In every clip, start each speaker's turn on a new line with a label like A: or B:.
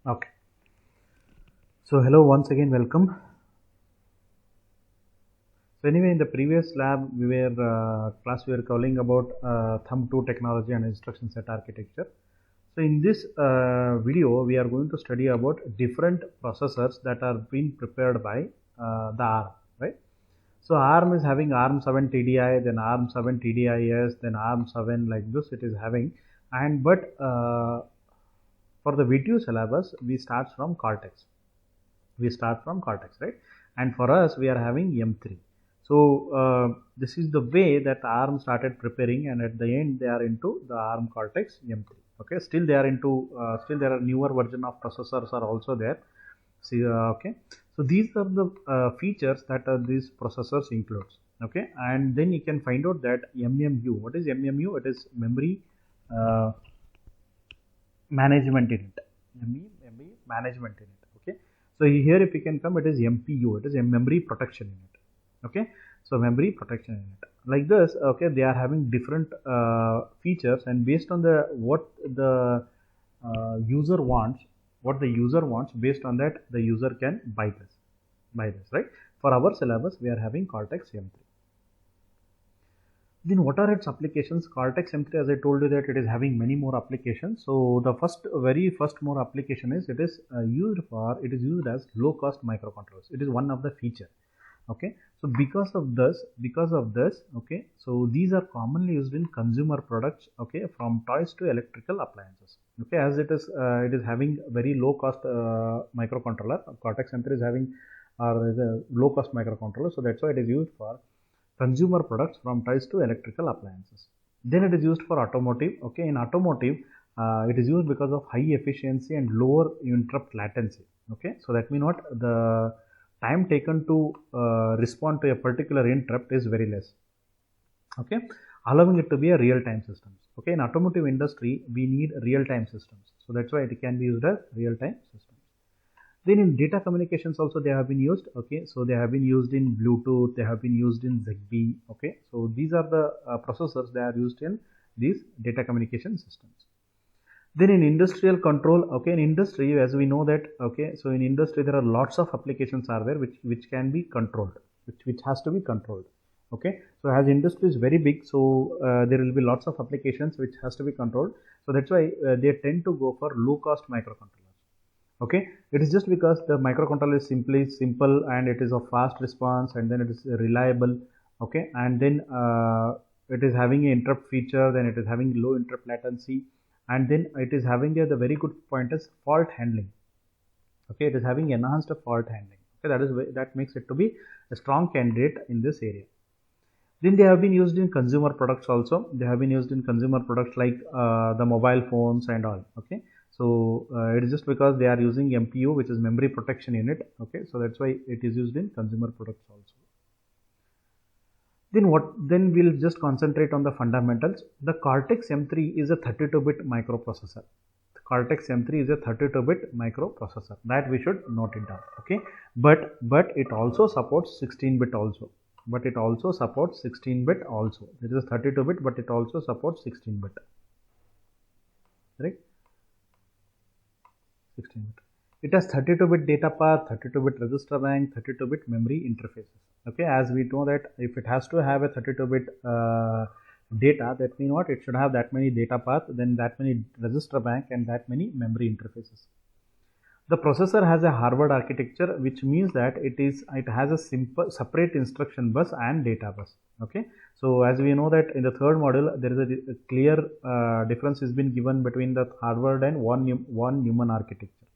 A: Okay. So hello once again, welcome. So anyway, in the previous lab, we were covering about thumb 2 technology and instruction set architecture. So in this video, we are going to study about different processors that are being prepared by the ARM, right? So ARM is having ARM 7 TDI, then ARM 7 TDIS, then ARM 7 like this it is having. And but for the video syllabus, we start from Cortex. Right? And for us, we are having M3. So this is the way that ARM started preparing, and at the end they are into the ARM Cortex M3. Okay, still they are into still there are newer version of processors are also there. See, okay, so these are the features that these processors includes. Okay, and then you can find out that MMU. What is MMU? It is memory management unit. Memory management unit. Okay, so here if you can come, it is MPU. It is a memory protection unit. Okay, so memory protection unit like this. Okay, they are having different features, and based on the what the user wants, based on that the user can buy this, right? For our syllabus, we are having Cortex M3. Then what are its applications? Cortex M3, as I told you, that it is having many more applications. So the very first more application is it is used as low cost microcontrollers. It is one of the feature. Okay, so because of this, okay, so these are commonly used in consumer products. Okay, from toys to electrical appliances. Okay, as it is having very low cost microcontroller. Cortex M3 is having is a low cost microcontroller, so that's why it is used for consumer products from toys to electrical appliances. Then it is used for automotive. Okay, in automotive, it is used because of high efficiency and lower interrupt latency. Okay, so that means what the time taken to respond to a particular interrupt is very less. Okay, allowing it to be a real-time systems. Okay, in automotive industry, we need real-time systems, so that's why it can be used as real-time systems. Then in data communications also they have been used. Okay, so they have been used in Bluetooth, they have been used in Zigbee. Okay, so these are the processors that are used in these data communication systems. Then in industrial control, okay, in industry, as we know that, okay, so in industry there are lots of applications are there which can be controlled, which has to be controlled. Okay, so as industry is very big, so there will be lots of applications which has to be controlled. So that's why they tend to go for low cost microcontrollers. Okay, it is just because the microcontroller is simple and it is of fast response, and then it is reliable. Okay, and then it is having an interrupt feature, then it is having low interrupt latency, and then it is having the very good point is fault handling. Okay, it is having enhanced fault handling. Okay, that makes it to be a strong candidate in this area. Then they have been used in consumer products also. They have been used in consumer products like the mobile phones and all. Okay, so it is just because they are using MPU, which is memory protection unit. Okay, so that's why it is used in consumer products also. Then we'll just concentrate on the fundamentals. The Cortex M3 is a 32-bit microprocessor. The Cortex M3 is a 32-bit microprocessor. That we should note it down. Okay, but it also supports 16-bit also. It is a 32-bit, but it also supports 16-bit. Right? 16-bit. It has 32-bit data path, 32-bit register bank, 32-bit memory interfaces. Okay, as we know that if it has to have a 32-bit data, that means what? It should have that many data path, then that many register bank, and that many memory interfaces. The processor has a Harvard architecture, which means that it has a simple separate instruction bus and data bus. Okay, so as we know that in the third module there is a clear difference has been given between the Harvard and von Neumann architecture.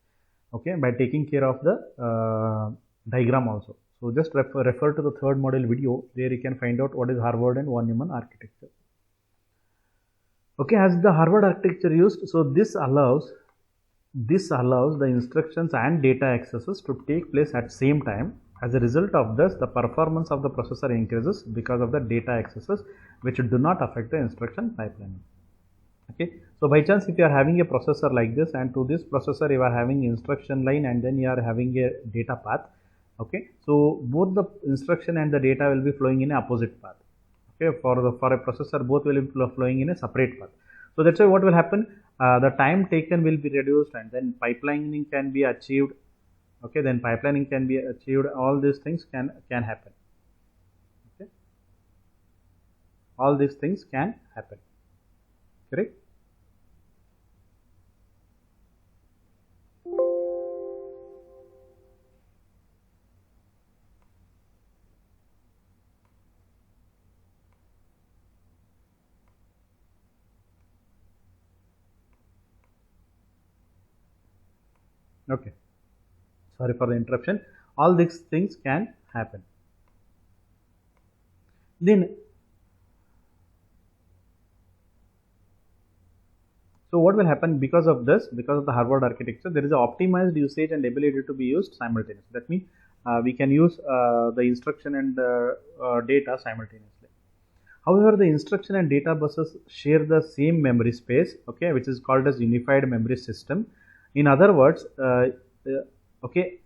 A: Okay, by taking care of the diagram also. So just refer to the third module video, there you can find out what is Harvard and von Neumann architecture. Okay, as the Harvard architecture used, so this allows the instructions and data accesses to take place at same time. As a result of this, the performance of the processor increases because of the data accesses which do not affect the instruction pipeline. Okay, so by chance if you are having a processor like this, and to this processor you are having instruction line, and then you are having a data path. Okay, so both the instruction and the data will be flowing in a opposite path. Okay, for a processor both will be flowing in a separate path. So that's why what will happen, the time taken will be reduced, and then pipelining can be achieved. Okay, then pipelining can be achieved. All these things can happen. Okay, all these things can happen. Correct. Okay, sorry for the interruption. All these things can happen. Then, so what will happen because of this? Because of the Harvard architecture, there is an optimized usage and ability to be used simultaneously. That means we can use the instruction and data simultaneously. However, the instruction and data buses share the same memory space, okay, which is called as unified memory system. In other words, okay,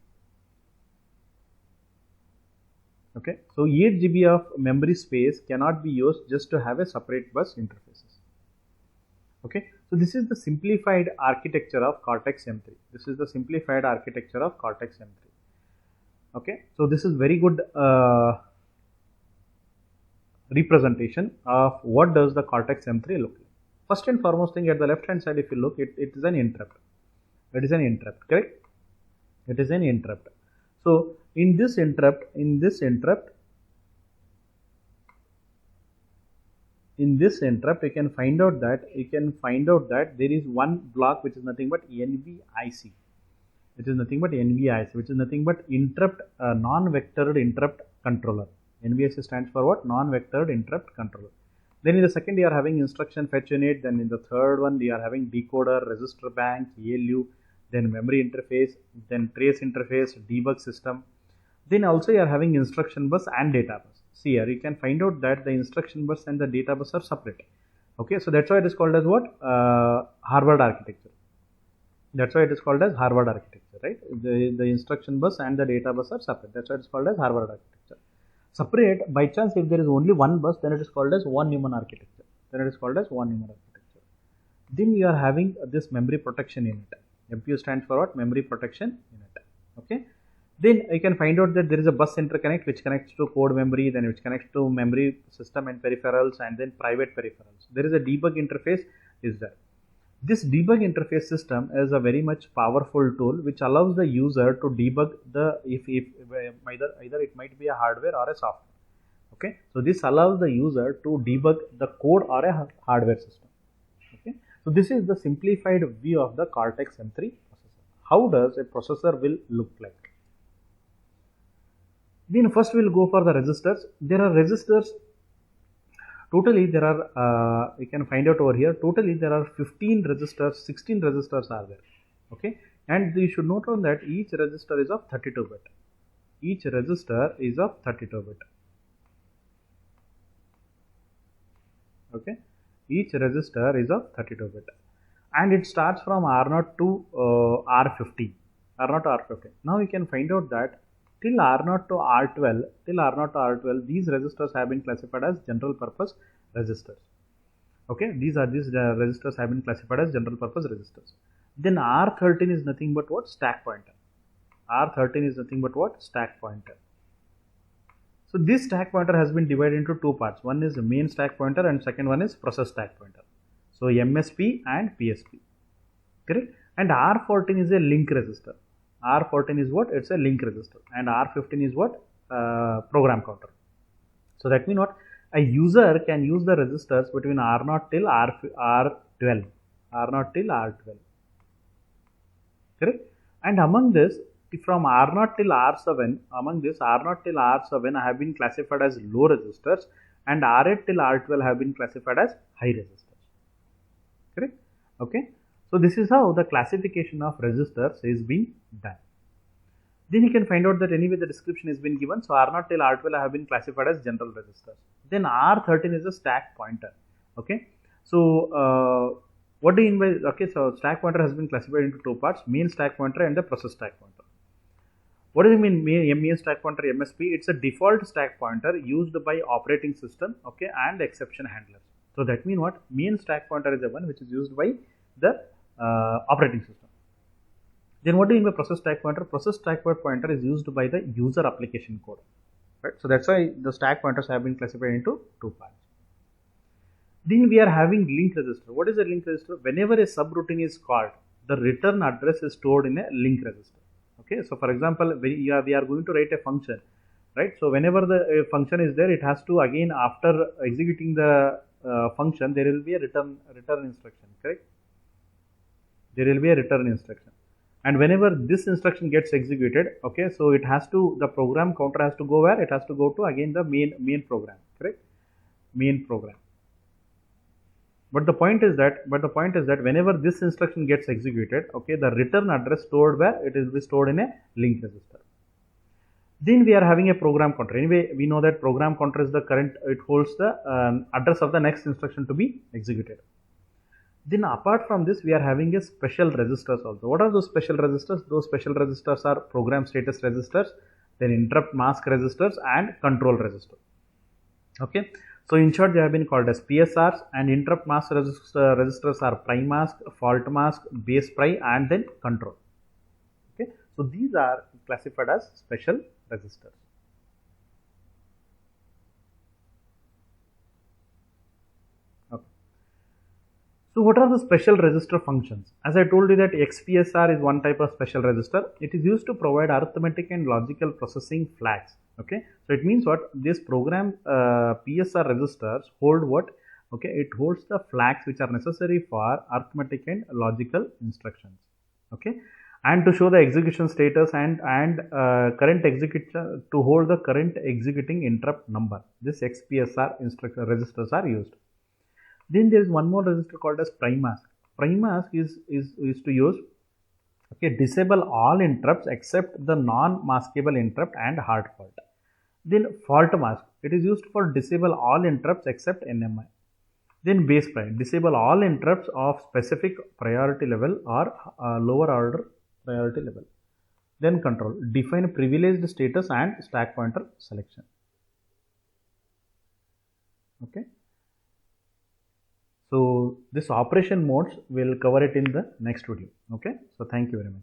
A: so 8 GB of memory space cannot be used just to have a separate bus interfaces. Okay, so this is the simplified architecture of Cortex M3. This is the simplified architecture of Cortex M3. Okay, so this is very good representation of what does the Cortex M3 look like. First and foremost thing, at the left hand side, if you look, it is an interrupt. It is an interrupt, correct? It is an interrupt. So in this interrupt, you can find out that there is one block which is nothing but NVIC. It is nothing but NVIC, which is nothing but interrupt, non-vectored interrupt controller. NVIC stands for what? Non-vectored interrupt controller. Then in the second, you are having instruction fetch unit. Then in the third one, you are having decoder, register bank, ALU, then memory interface, then trace interface, debug system. Then also you are having instruction bus and data bus. See here, you can find out that the instruction bus and the data bus are separate. Okay, so that's why it is called as what? Harvard architecture. That's why it is called as Harvard architecture, right? The instruction bus and the data bus are separate. That's why it is called as Harvard architecture. Separate, by chance, if there is only one bus, then it is called as von Neumann architecture. Then you are having this memory protection unit. MPU stands for what? Memory protection unit. Okay. Then you can find out that there is a bus interconnect which connects to code memory, then which connects to memory system and peripherals, and then private peripherals. There is a debug interface is there. This debug interface system is a very much powerful tool which allows the user to debug the either it might be a hardware or a software. Okay, so this allows the user to debug the code or a hardware system. Okay, so this is the simplified view of the Cortex M3 processor. How does a processor will look like? Then first we will go for the registers. There are registers. Totally there are, you can find out over here, totally there are 15 registers, 16 registers are there. Okay, and you should note on that each register is of 32 bit. Each register is of 32 bit. Okay, each register is of 32 bit. And it starts from R0 to R15. R0 to R15. Now you can find out that till R0 to R12, these registers have been classified as general purpose registers. Okay, these registers have been classified as general purpose registers. Then R13 is nothing but what? Stack pointer. R13 is nothing but what? Stack pointer. So this stack pointer has been divided into two parts. One is the main stack pointer and second one is process stack pointer. So MSP and PSP. Correct? And R14 is a link register. R14 is what? It's a link register. And R15 is what? Program counter. So that means what? A user can use the registers between R0 till R12. R0 till R12. Correct? And among this, from R0 till R7, R0 till R7 have been classified as low registers and R8 till R12 have been classified as high registers. Correct? Okay. So this is how the classification of registers is being done. Then you can find out that anyway the description has been given. So R0 till R12 have been classified as general registers. Then R13 is a stack pointer. Okay. So what do you mean by, okay, so stack pointer has been classified into two parts, main stack pointer and the process stack pointer. What do you mean main stack pointer MSP? It's a default stack pointer used by operating system, okay, and exception handlers. So that means what? Main stack pointer is the one which is used by the operating system. Then what do you mean by process stack pointer? Process stack pointer is used by the user application code, right? So that's why the stack pointers have been classified into two parts. Then we are having link register. What is a link register? Whenever a subroutine is called, the return address is stored in a link register. Okay, so for example, we are going to write a function, right? So whenever the function is there, it has to again, after executing the function, there will be a return instruction, correct? There will be a return instruction, and whenever this instruction gets executed, okay, so it has to, the program counter has to go where? It has to go to again the main program, correct? Main program. But the point is that whenever this instruction gets executed, okay, the return address stored where? It will be stored in a link register. Then we are having a program counter. Anyway, we know that program counter is the current, it holds the address of the next instruction to be executed. Then apart from this, we are having a special registers also. What are those special registers? Those special registers are program status registers, then interrupt mask registers and control register. Okay. So in short, they have been called as PSRs, and interrupt mask registers are prime mask, fault mask, base pry, and then control. Okay. So these are classified as special registers. Okay. So what are the special register functions? As I told you that XPSR is one type of special register. It is used to provide arithmetic and logical processing flags. Okay, so it means what? This program PSR registers hold what? Okay, it holds the flags which are necessary for arithmetic and logical instructions. Okay, and to show the execution status and current execution, to hold the current executing interrupt number. This XPSR registers are used. Then there is one more register called as prime mask. Prime mask is to use, okay, disable all interrupts except the non-maskable interrupt and hard fault. Then fault mask, it is used for disable all interrupts except NMI. Then base pry, disable all interrupts of specific priority level or lower order priority level. Then control, define privileged status and stack pointer selection. Okay. So this operation modes, we'll cover it in the next video. Okay. So thank you very much.